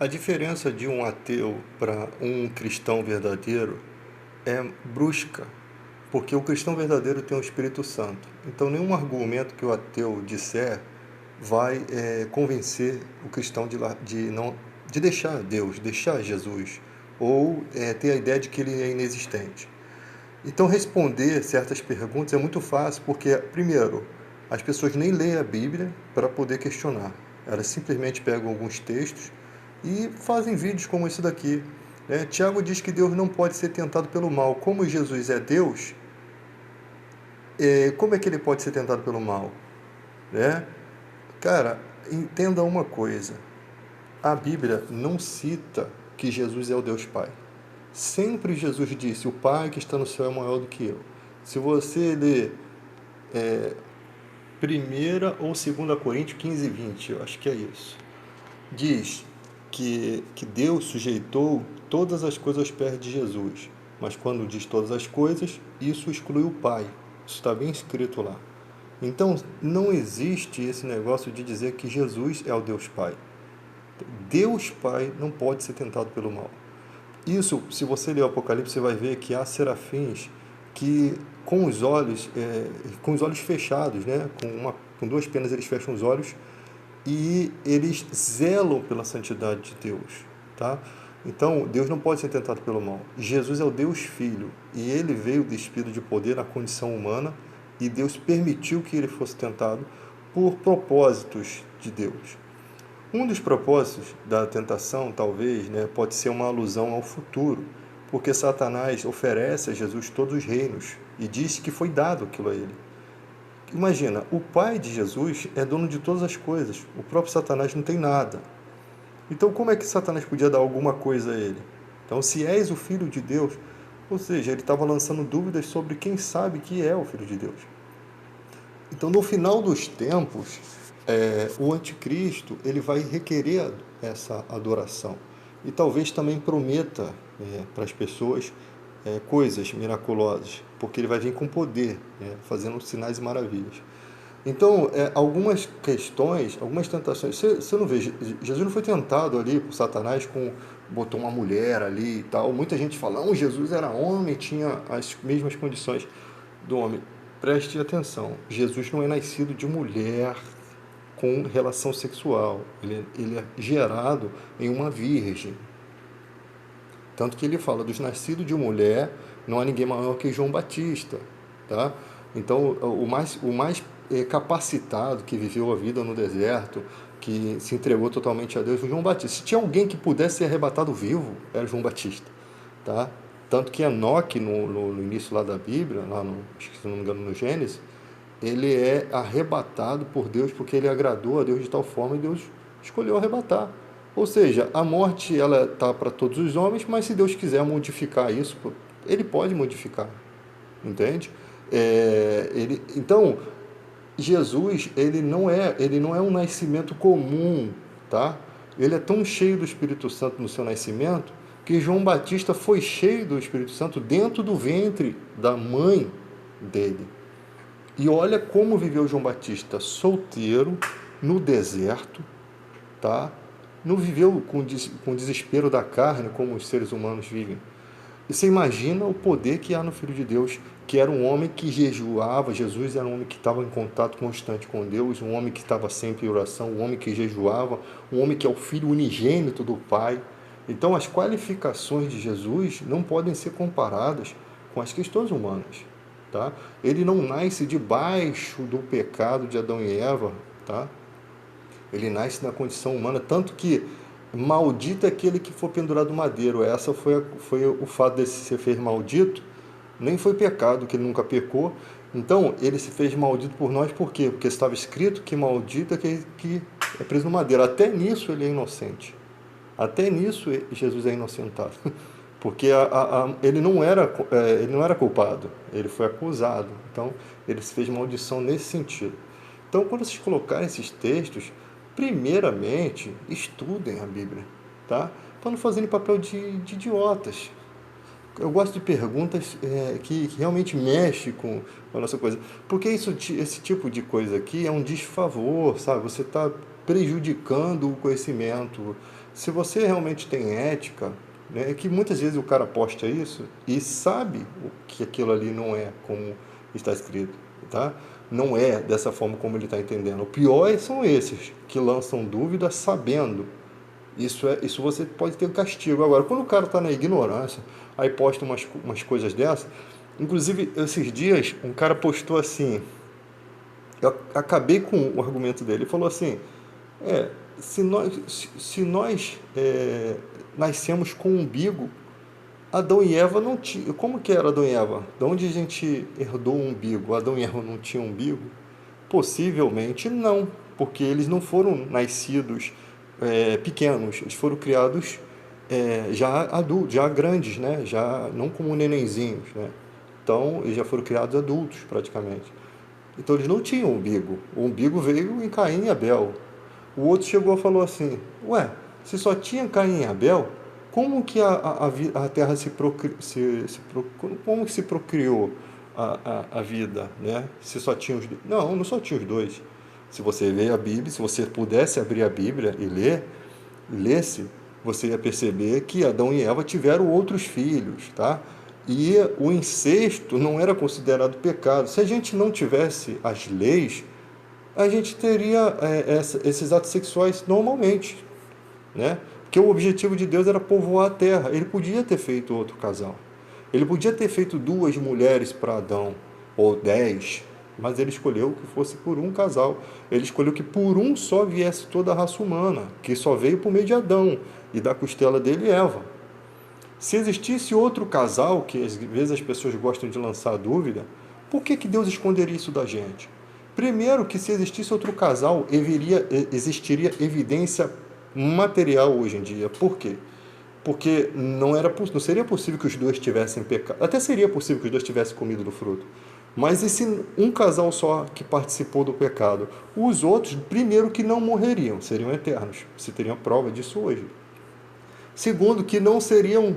A diferença de um ateu para um cristão verdadeiro é brusca, porque o cristão verdadeiro tem o Espírito Santo. Então, nenhum argumento que o ateu disser vai convencer o cristão de deixar Deus, deixar Jesus, ou ter a ideia de que ele é inexistente. Então, responder certas perguntas é muito fácil, porque, primeiro, as pessoas nem leem a Bíblia para poder questionar. Elas simplesmente pegam alguns textos e fazem vídeos como esse daqui. Tiago diz que Deus não pode ser tentado pelo mal. Como Jesus é Deus, como é que ele pode ser tentado pelo mal? Né? Cara, entenda uma coisa. A Bíblia não cita que Jesus é o Deus Pai. Sempre Jesus disse: o Pai que está no céu é maior do que eu. Se você ler primeira ou segunda Coríntios 15:20, eu acho que é isso, diz que Deus sujeitou todas as coisas aos pés de Jesus. Mas quando diz todas as coisas, isso exclui o Pai. Isso está bem escrito lá. Então, não existe esse negócio de dizer que Jesus é o Deus Pai. Deus Pai não pode ser tentado pelo mal. Isso, se você ler o Apocalipse, você vai ver que há serafins que com os olhos fechados, né? Com duas penas eles fecham os olhos e eles zelam pela santidade de Deus, tá? Então, Deus não pode ser tentado pelo mal. Jesus é o Deus Filho e ele veio despido de poder na condição humana e Deus permitiu que ele fosse tentado por propósitos de Deus. Um dos propósitos da tentação, talvez, né, pode ser uma alusão ao futuro, porque Satanás oferece a Jesus todos os reinos e diz que foi dado aquilo a ele. Imagina, o Pai de Jesus é dono de todas as coisas, o próprio Satanás não tem nada. Então, como é que Satanás podia dar alguma coisa a ele? Então, se és o Filho de Deus, ou seja, ele estava lançando dúvidas sobre quem sabe que é o Filho de Deus. Então, no final dos tempos, o anticristo ele vai requerer essa adoração e talvez também prometa para as pessoas coisas miraculosas, porque ele vai vir com poder, fazendo sinais e maravilhas. Então, algumas questões, algumas tentações, você não vê, Jesus não foi tentado ali por Satanás botou uma mulher ali e tal. Muita gente fala, não, Jesus era homem, tinha as mesmas condições do homem. Preste atenção, Jesus não é nascido de mulher com relação sexual, ele é gerado em uma virgem. Tanto que ele fala, dos nascidos de mulher, não há ninguém maior que João Batista, tá? Então, o mais capacitado que viveu a vida no deserto, que se entregou totalmente a Deus, foi João Batista. Se tinha alguém que pudesse ser arrebatado vivo, era João Batista, tá? Tanto que Enoque, no início lá da Bíblia, lá no, acho que se não me engano no Gênesis, ele é arrebatado por Deus porque ele agradou a Deus de tal forma e Deus escolheu arrebatar. Ou seja, a morte ela está para todos os homens, mas se Deus quiser modificar isso, ele pode modificar, entende? Então, Jesus ele não é um nascimento comum, tá? Ele é tão cheio do Espírito Santo no seu nascimento que João Batista foi cheio do Espírito Santo dentro do ventre da mãe dele. E olha como viveu João Batista, solteiro, no deserto, tá? Não viveu com desespero da carne como os seres humanos vivem. E você imagina o poder que há no Filho de Deus, que era um homem que jejuava. Jesus era um homem que estava em contato constante com Deus, um homem que estava sempre em oração, um homem que jejuava, um homem que é o Filho unigênito do Pai. Então as qualificações de Jesus não podem ser comparadas com as questões humanas. Tá? Ele não nasce debaixo do pecado de Adão e Eva, tá? Ele nasce na condição humana, tanto que maldito é aquele que for pendurado no madeiro. Essa foi o fato de se ser maldito, nem foi pecado, que ele nunca pecou. Então, ele se fez maldito por nós, por quê? Porque estava escrito que maldito é aquele que é preso no madeiro. Até nisso ele é inocente. Até nisso Jesus é inocentado. Porque ele não era culpado, ele foi acusado. Então, ele se fez maldição nesse sentido. Então, quando vocês colocarem esses textos, primeiramente, estudem a Bíblia, tá? Para não fazerem papel de idiotas. eu gosto de perguntas que realmente mexem com a nossa coisa. Porque esse tipo de coisa aqui é um desfavor, sabe? Você está prejudicando o conhecimento. Se você realmente tem ética, né, é que muitas vezes o cara posta isso e sabe que aquilo ali não é como está escrito, tá? Não é dessa forma como ele está entendendo. O pior são esses que lançam dúvidas sabendo. Isso você pode ter um castigo. Agora, quando o cara está na ignorância, aí posta umas coisas dessas. Inclusive, esses dias, um cara postou assim. Eu acabei com o argumento dele. Ele falou assim: é, se nós nascemos com um umbigo, Adão e Eva não tinham. Como que era Adão e Eva? De onde a gente herdou o umbigo? Adão e Eva não tinham umbigo? Possivelmente não, porque eles não foram nascidos pequenos, eles foram criados já adultos, já grandes, né? Já não como nenenzinhos, né? Então, eles já foram criados adultos, praticamente. Então, eles não tinham umbigo. O umbigo veio em Caim e Abel. O outro chegou e falou assim: ué, se só tinha Caim e Abel, como que a terra como que se procriou a vida, né? Se só tinha os dois. Não, não só tinha os dois. Se você ler a Bíblia, se você pudesse abrir a Bíblia e lesse, você ia perceber que Adão e Eva tiveram outros filhos, tá? E o incesto não era considerado pecado. Se a gente não tivesse as leis, a gente teria esses atos sexuais normalmente, né? Porque o objetivo de Deus era povoar a terra. Ele podia ter feito outro casal. Ele podia ter feito 2 mulheres para Adão, ou 10, mas ele escolheu que fosse por um casal. Ele escolheu que por um só viesse toda a raça humana, que só veio por meio de Adão e da costela dele Eva. Se existisse outro casal, que às vezes as pessoas gostam de lançar dúvida, por que Deus esconderia isso da gente? Primeiro, que se existisse outro casal, existiria evidência material hoje em dia. Por quê? Porque não seria possível que os dois tivessem pecado. Até seria possível que os dois tivessem comido do fruto. Mas e se um casal só que participou do pecado? Os outros, primeiro, que não morreriam, seriam eternos. Você teria prova disso hoje. Segundo, que não seriam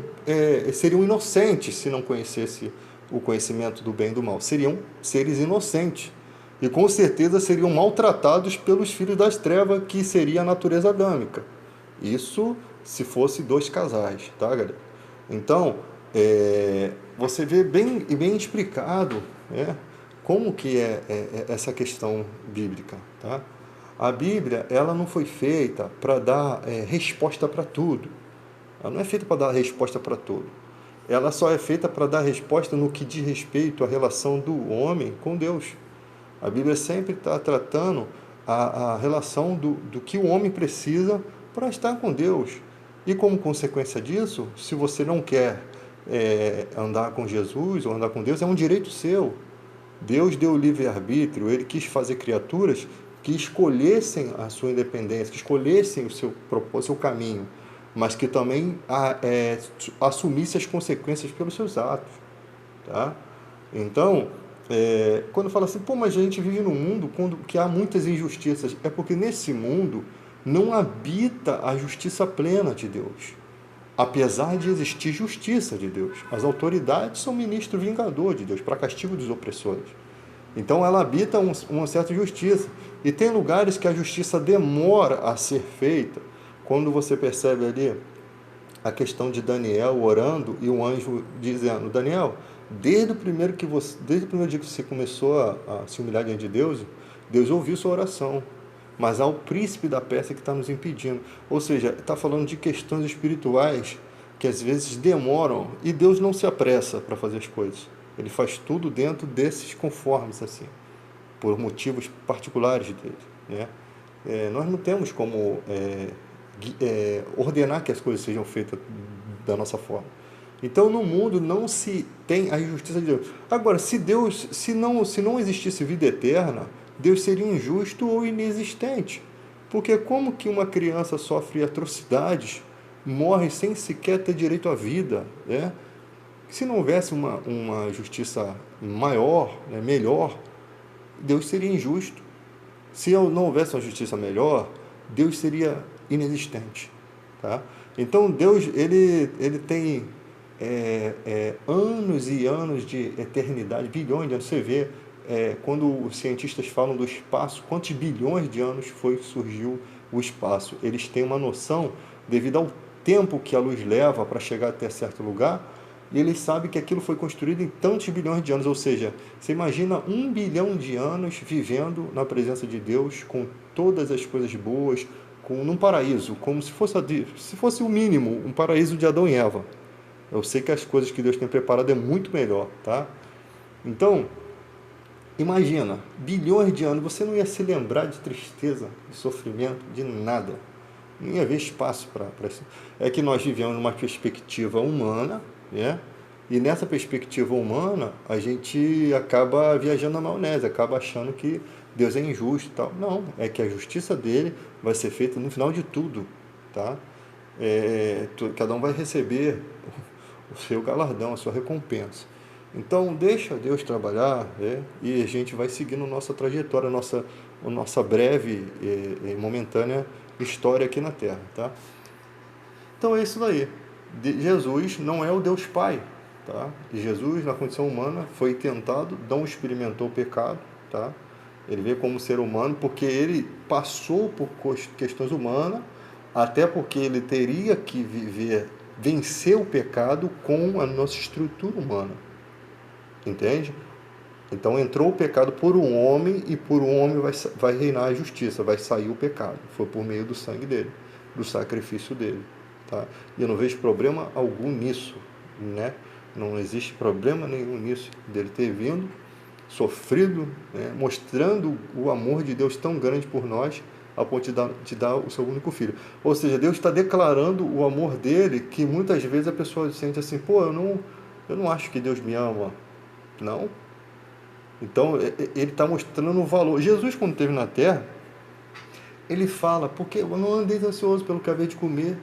inocentes se não conhecesse o conhecimento do bem e do mal. Seriam seres inocentes. E com certeza seriam maltratados pelos filhos das trevas, que seria a natureza adâmica. Isso se fosse 2 casais, tá, galera? Então, você vê bem explicado, né, como que é essa questão bíblica, tá? A Bíblia, ela não foi feita para dar resposta para tudo. Ela não é feita para dar resposta para tudo. Ela só é feita para dar resposta no que diz respeito à relação do homem com Deus. A Bíblia sempre está tratando a relação do que o homem precisa para estar com Deus. E como consequência disso, se você não quer andar com Jesus ou andar com Deus, é um direito seu. Deus deu o livre-arbítrio, ele quis fazer criaturas que escolhessem a sua independência, que escolhessem o seu propósito, o seu caminho, mas que também assumisse as consequências pelos seus atos. Tá? Então, quando fala assim, pô, mas a gente vive num mundo que há muitas injustiças, é porque nesse mundo não habita a justiça plena de Deus. Apesar de existir justiça de Deus, as autoridades são ministro vingador de Deus para castigo dos opressores. Então ela habita uma certa justiça. E tem lugares que a justiça demora a ser feita. Quando você percebe ali a questão de Daniel orando e o anjo dizendo: Daniel, desde o primeiro dia que você começou a se humilhar diante de Deus, Deus ouviu sua oração. Mas há o príncipe da Pérsia que está nos impedindo. Ou seja, está falando de questões espirituais que às vezes demoram, e Deus não se apressa para fazer as coisas. Ele faz tudo dentro desses conformes, assim, por motivos particulares dele, né? Nós não temos como ordenar que as coisas sejam feitas da nossa forma. Então, no mundo não se tem a justiça de Deus. Agora, se não existisse vida eterna, Deus seria injusto ou inexistente. Porque como que uma criança sofre atrocidades, morre sem sequer ter direito à vida, né? Se não houvesse uma justiça maior, né, melhor, Deus seria injusto. Se não houvesse uma justiça melhor, Deus seria inexistente. Tá? Então Deus ele tem anos e anos de eternidade, bilhões de anos. Você vê, quando os cientistas falam do espaço, quantos bilhões de anos foi que surgiu o espaço. Eles têm uma noção, devido ao tempo que a luz leva para chegar até certo lugar, e eles sabem que aquilo foi construído em tantos bilhões de anos. Ou seja, você imagina 1 bilhão de anos vivendo na presença de Deus, com todas as coisas boas, num paraíso, como se fosse o mínimo, um paraíso de Adão e Eva. Eu sei que as coisas que Deus tem preparado é muito melhor, tá? Então, imagina, bilhões de anos, você não ia se lembrar de tristeza, de sofrimento, de nada. Não ia haver espaço para isso. É que nós vivemos numa perspectiva humana, né? E nessa perspectiva humana, a gente acaba viajando na maionese, acaba achando que Deus é injusto e tal. Não, é que a justiça dele vai ser feita no final de tudo, tá? Cada um vai receber o seu galardão, a sua recompensa. Então, deixa Deus trabalhar, né? E a gente vai seguindo nossa trajetória, a nossa breve e momentânea história aqui na Terra, tá? Então é isso daí. Jesus não é o Deus Pai, tá? Jesus, na condição humana, foi tentado, não experimentou o pecado, tá? Ele veio como ser humano porque ele passou por questões humanas, até porque ele teria que vencer o pecado com a nossa estrutura humana. Entende? Então entrou o pecado por um homem e por um homem vai reinar a justiça, vai sair o pecado. Foi por meio do sangue dele, do sacrifício dele. Tá? E eu não vejo problema algum nisso, né? Não existe problema nenhum nisso, dele ter vindo, sofrido, né? Mostrando o amor de Deus tão grande por nós, a ponto de dar o seu único filho. Ou seja, Deus está declarando o amor dele, que muitas vezes a pessoa sente assim, pô, eu não acho que Deus me ama. Não. Então, ele está mostrando o valor. Jesus, quando esteve na terra, ele fala, porque eu não andei ansioso pelo que havia de comer,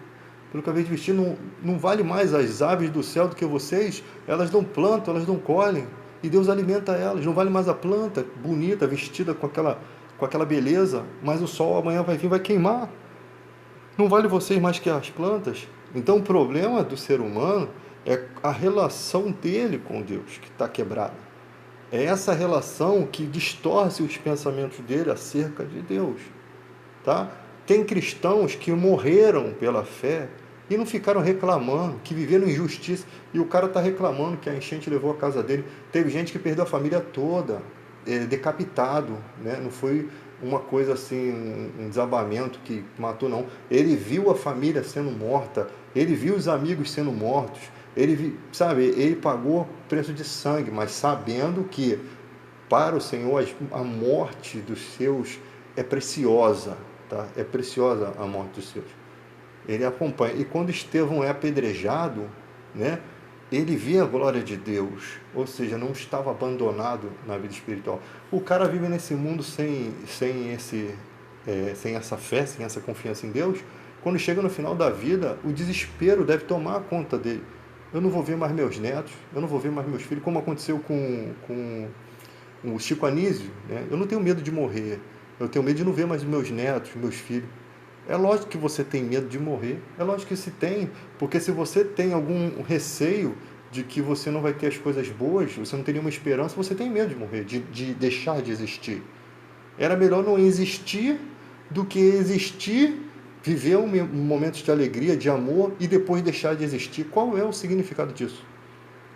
pelo que havia de vestir, não vale mais as aves do céu do que vocês, elas não plantam, elas não colhem, e Deus alimenta elas, não vale mais a planta, bonita, vestida com aquela beleza, mas o sol amanhã vai vir, vai queimar, não vale vocês mais que as plantas. Então o problema do ser humano é a relação dele com Deus, que está quebrada. É essa relação que distorce os pensamentos dele acerca de Deus. Tá? Tem cristãos que morreram pela fé e não ficaram reclamando, que viveram injustiça, e o cara está reclamando que a enchente levou a casa dele. Teve gente que perdeu a família toda, decapitado, né? Não foi uma coisa assim, um desabamento que matou, não. Ele viu a família sendo morta, ele viu os amigos sendo mortos, ele pagou preço de sangue, mas sabendo que para o Senhor a morte dos seus é preciosa, tá? É preciosa a morte dos seus. Ele acompanha. E quando Estevão é apedrejado, né, ele vê a glória de Deus, ou seja, não estava abandonado na vida espiritual. O cara vive nesse mundo sem essa fé, sem essa confiança em Deus. Quando chega no final da vida, o desespero deve tomar conta dele. Eu não vou ver mais meus netos, eu não vou ver mais meus filhos, como aconteceu com o Chico Anísio, né? Eu não tenho medo de morrer, eu tenho medo de não ver mais meus netos, meus filhos. É lógico que você tem medo de morrer, é lógico que se tem, porque se você tem algum receio de que você não vai ter as coisas boas, você não tem nenhuma esperança, você tem medo de morrer, de deixar de existir. Era melhor não existir do que existir, viver momentos de alegria, de amor e depois deixar de existir. Qual é o significado disso?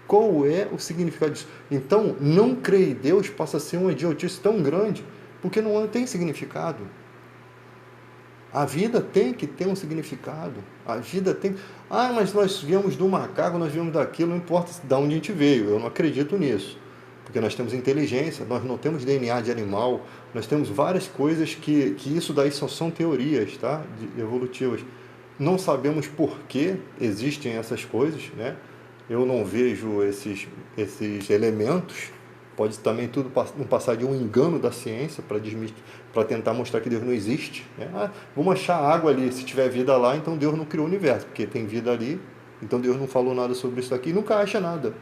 Qual é o significado disso? Então, não crer em Deus passa a ser uma idiotice tão grande, porque não tem significado. A vida tem que ter um significado. A vida tem... mas nós viemos do macaco, nós viemos daquilo, não importa de onde a gente veio. Eu não acredito nisso. Porque nós temos inteligência, nós não temos DNA de animal, nós temos várias coisas que isso daí só são teorias, tá? Evolutivas. Não sabemos por que existem essas coisas, né? Eu não vejo esses elementos. Pode também tudo não passar de um engano da ciência para tentar mostrar que Deus não existe, né? Vamos achar água ali, se tiver vida lá, então Deus não criou o universo, porque tem vida ali, então Deus não falou nada sobre isso aqui e nunca acha nada,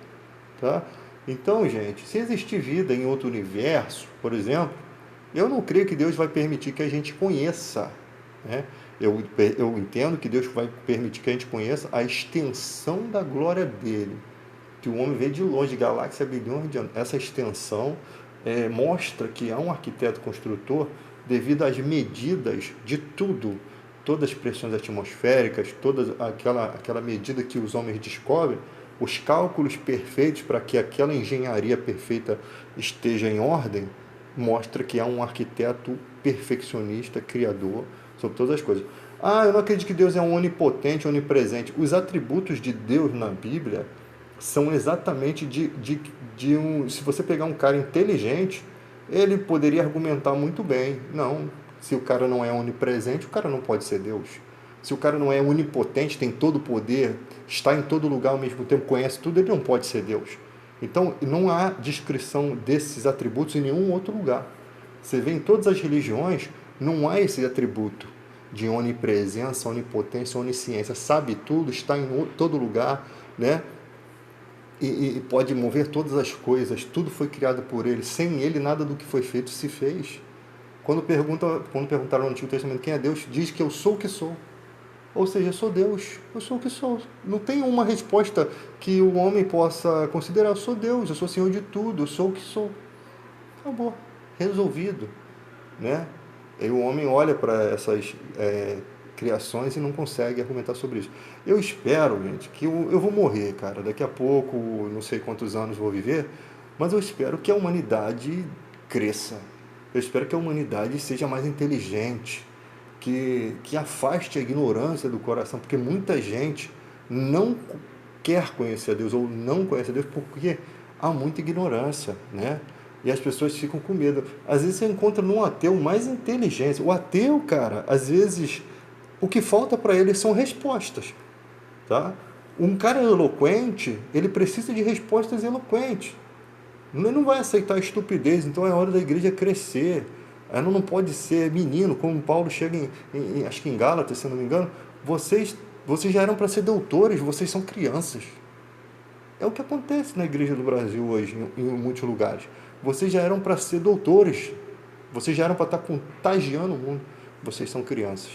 tá? Então, gente, se existir vida em outro universo, por exemplo, eu não creio que Deus vai permitir que a gente conheça, né? Eu entendo que Deus vai permitir que a gente conheça a extensão da glória dele, que o homem vê de longe, galáxia, bilhões de anos. Essa extensão mostra que há um arquiteto construtor devido às medidas de tudo, todas as pressões atmosféricas, toda aquela medida que os homens descobrem, os cálculos perfeitos para que aquela engenharia perfeita esteja em ordem, mostra que há um arquiteto perfeccionista, criador, sobre todas as coisas. Eu não acredito que Deus é um onipotente, onipresente. Os atributos de Deus na Bíblia são exatamente se você pegar um cara inteligente, ele poderia argumentar muito bem. Não, se o cara não é onipresente, o cara não pode ser Deus. Se o cara não é onipotente, tem todo o poder, está em todo lugar ao mesmo tempo, conhece tudo, ele não pode ser Deus. Então, não há descrição desses atributos em nenhum outro lugar. Você vê em todas as religiões, não há esse atributo de onipresença, onipotência, onisciência. Sabe tudo, está em todo lugar, né? E pode mover todas as coisas, tudo foi criado por ele, sem ele nada do que foi feito se fez. Quando perguntaram no Antigo Testamento quem é Deus, diz que eu sou o que sou. Ou seja, eu sou Deus, eu sou o que sou. Não tem uma resposta que o homem possa considerar, eu sou Deus, eu sou Senhor de tudo, eu sou o que sou. Acabou, resolvido, né? E o homem olha para essas criações e não consegue argumentar sobre isso. Eu espero, gente, que eu vou morrer, cara. Daqui a pouco, não sei quantos anos vou viver, mas eu espero que a humanidade cresça. Eu espero que a humanidade seja mais inteligente, que afaste a ignorância do coração, porque muita gente não quer conhecer a Deus ou não conhece a Deus porque há muita ignorância, né? E as pessoas ficam com medo. Às vezes você encontra num ateu mais inteligência. O ateu, cara, às vezes o que falta para ele são respostas, tá? Um cara eloquente, ele precisa de respostas eloquentes. Ele não vai aceitar estupidez, então é hora da igreja crescer. Ela não pode ser menino, como Paulo chega acho que em Gálatas, se não me engano, vocês já eram para ser doutores, vocês são crianças. É o que acontece na igreja do Brasil hoje, em muitos lugares. Vocês já eram para ser doutores, vocês já eram para estar contagiando o mundo, vocês são crianças.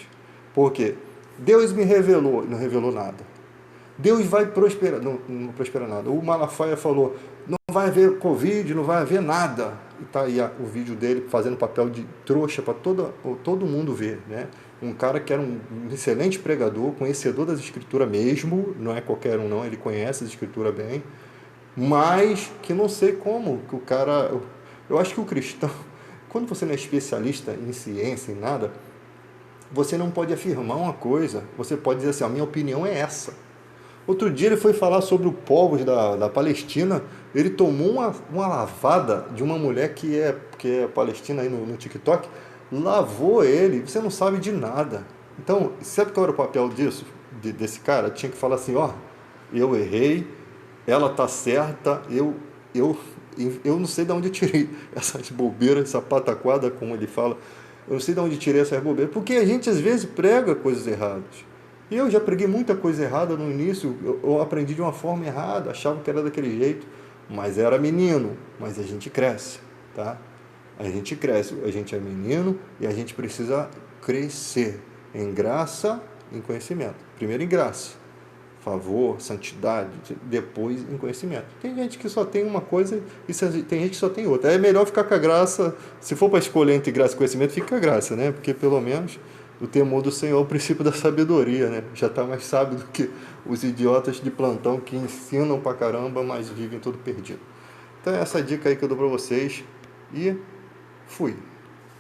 Por quê? Deus me revelou, não revelou nada. Deus vai prosperar, não prospera nada. O Malafaia falou, não vai haver Covid, não vai haver nada. E está aí o vídeo dele fazendo papel de trouxa para todo mundo ver, né? Um cara que era um excelente pregador, conhecedor das escrituras mesmo, não é qualquer um não, ele conhece as escrituras bem, mas que não sei como, que o cara... Eu acho que o cristão, quando você não é especialista em ciência, em nada, você não pode afirmar uma coisa, você pode dizer assim, a minha opinião é essa. Outro dia ele foi falar sobre o povos da Palestina, ele tomou uma lavada de uma mulher que é palestina aí no TikTok, lavou ele, você não sabe de nada. Então, sabe qual era o papel desse cara? Tinha que falar assim, eu errei, ela tá certa, eu não sei de onde eu tirei essas bobeiras, essa pataquada, como ele fala, eu não sei de onde eu tirei essas bobeiras, porque a gente às vezes prega coisas erradas. E eu já preguei muita coisa errada no início, eu aprendi de uma forma errada, achava que era daquele jeito, mas era menino, mas a gente cresce, tá? A gente cresce, a gente é menino e a gente precisa crescer em graça, em conhecimento. Primeiro em graça, favor, santidade, depois em conhecimento. Tem gente que só tem uma coisa e tem gente que só tem outra. É melhor ficar com a graça, se for para escolher entre graça e conhecimento, fica com a graça, né? Porque pelo menos o temor do Senhor é o princípio da sabedoria, né? Já está mais sábio do que os idiotas de plantão que ensinam pra caramba, mas vivem todo perdido. Então é essa dica aí que eu dou para vocês e fui.